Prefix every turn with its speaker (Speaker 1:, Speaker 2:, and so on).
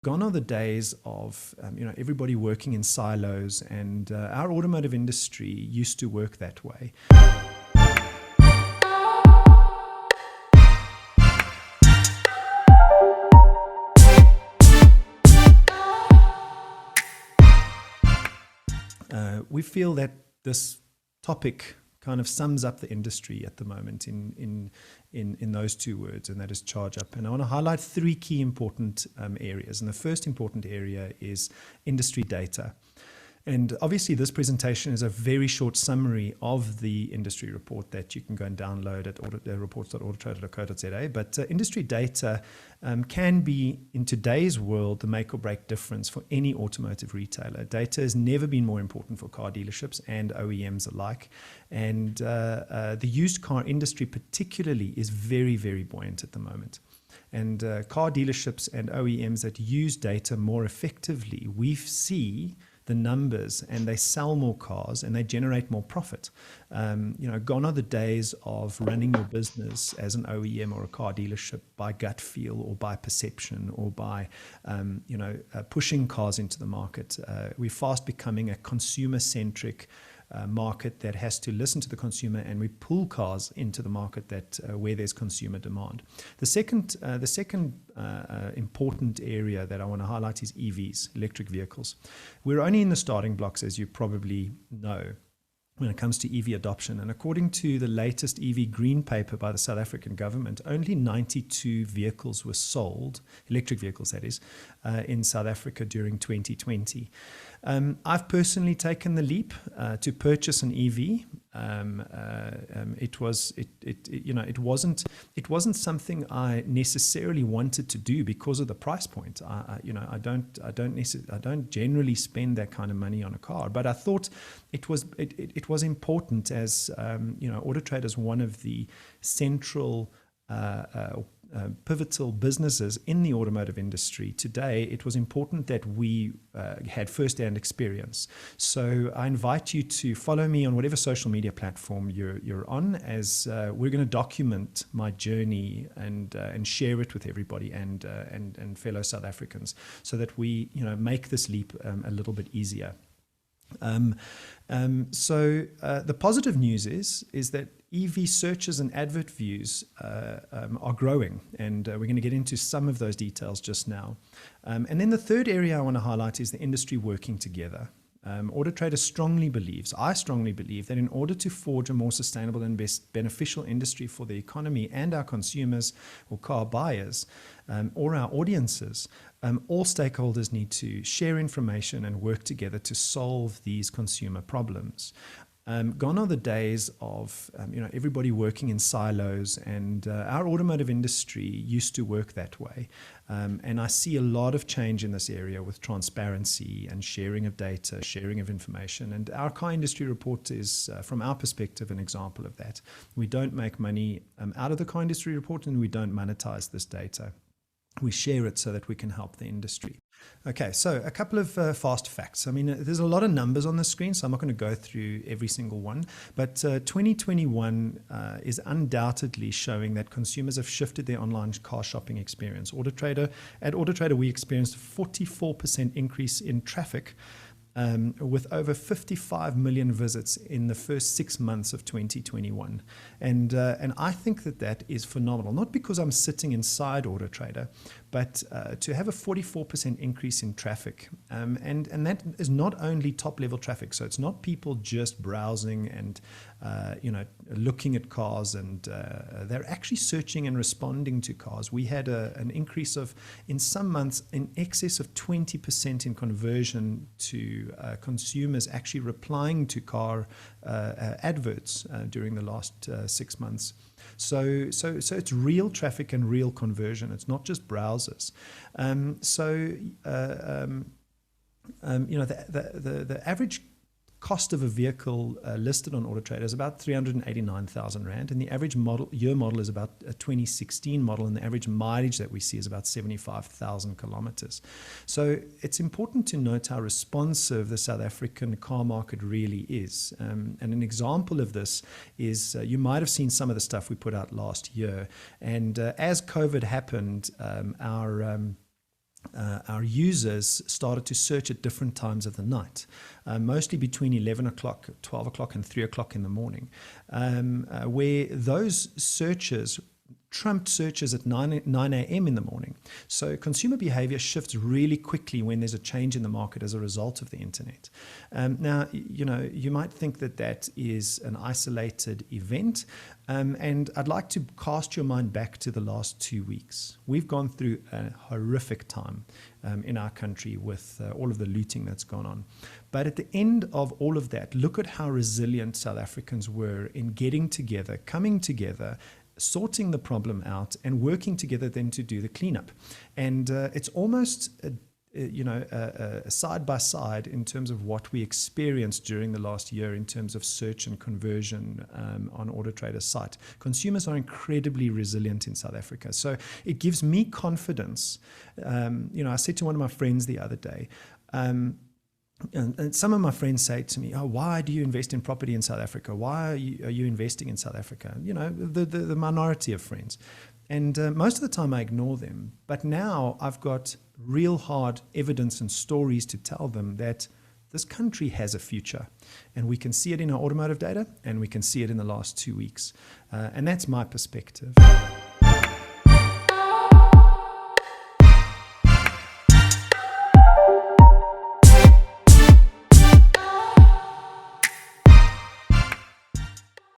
Speaker 1: Gone are the days of everybody working in silos, and our automotive industry used to work that way. We feel that this topic kind of sums up the industry at the moment in those two words, and that is charge up. And I want to highlight three key important areas. And the first important area is industry data. And obviously this presentation is a very short summary of the industry report that you can go and download at reports.autotrader.co.za. But industry data can be, in today's world, the make or break difference for any automotive retailer. Data has never been more important for car dealerships and OEMs alike. And the used car industry particularly is very, very buoyant at the moment. And car dealerships and OEMs that use data more effectively, we see the numbers, and they sell more cars and they generate more profit. Gone are the days of running your business as an OEM or a car dealership by gut feel or by perception or by pushing cars into the market. We're fast becoming a consumer-centric market that has to listen to the consumer, and we pull cars into the market that where there's consumer demand. The second important area that I want to highlight is EVs, electric vehicles. We're only in the starting blocks, as you probably know, when it comes to EV adoption. And according to the latest EV green paper by the South African government, only 92 vehicles were sold, electric vehicles that is, in South Africa during 2020. I've personally taken the leap to purchase an EV. It wasn't something I necessarily wanted to do because of the price point. I don't generally spend that kind of money on a car, but I thought it was important as AutoTrader is one of the central pivotal businesses in the automotive industry today. It was important that we had first-hand experience. So I invite you to follow me on whatever social media platform you're on, as we're going to document my journey and share it with everybody and fellow South Africans, so that we make this leap a little bit easier. So the positive news is that EV searches and advert views are growing, and we're going to get into some of those details just now. And then the third area I want to highlight is the industry working together. AutoTrader I strongly believe that in order to forge a more sustainable and beneficial industry for the economy and our consumers or car buyers or our audiences, all stakeholders need to share information and work together to solve these consumer problems. Gone are the days of everybody working in silos, and our automotive industry used to work that way. And I see a lot of change in this area with transparency and sharing of data, sharing of information. And our car industry report is, from our perspective, an example of that. We don't make money out of the car industry report, and we don't monetize this data. We share it so that we can help the industry. Okay, so a couple of fast facts. I mean, there's a lot of numbers on the screen, so I'm not going to go through every single one. But 2021 is undoubtedly showing that consumers have shifted their online car shopping experience. At AutoTrader, we experienced a 44% increase in traffic, with over 55 million visits in the first 6 months of 2021. And I think that is phenomenal, not because I'm sitting inside AutoTrader, but to have a 44% increase in traffic. And that is not only top-level traffic, so it's not people just browsing and looking at cars, and they're actually searching and responding to cars. We had an increase of, in some months, in excess of 20% in conversion to consumers actually replying to car adverts during the last 6 months. So it's real traffic and real conversion. It's not just browsers. The average cost of a vehicle listed on AutoTrader is about 389,000 Rand, and the average year model is about a 2016 model, and the average mileage that we see is about 75,000 kilometers. So it's important to note how responsive the South African car market really is. And an example of this is you might have seen some of the stuff we put out last year, and as COVID happened, our our users started to search at different times of the night, mostly between 11 o'clock, 12 o'clock, and 3 o'clock in the morning, where those searches trumped searches at 9 a.m. in the morning. So consumer behavior shifts really quickly when there's a change in the market as a result of the internet. Now, you might think that that is an isolated event, and I'd like to cast your mind back to the last 2 weeks. We've gone through a horrific time in our country with all of the looting that's gone on. But at the end of all of that, look at how resilient South Africans were in getting together, coming together, sorting the problem out, and working together then to do the cleanup. And it's almost side by side in terms of what we experienced during the last year in terms of search and conversion on AutoTrader's site. Consumers are incredibly resilient in South Africa. So it gives me confidence. I said to one of my friends the other day, and some of my friends say to me, "Oh, why do you invest in property in South Africa? Why are you investing in South Africa?" The minority of friends. And most of the time I ignore them. But now I've got real hard evidence and stories to tell them that this country has a future. And we can see it in our automotive data, and we can see it in the last 2 weeks. And that's my perspective.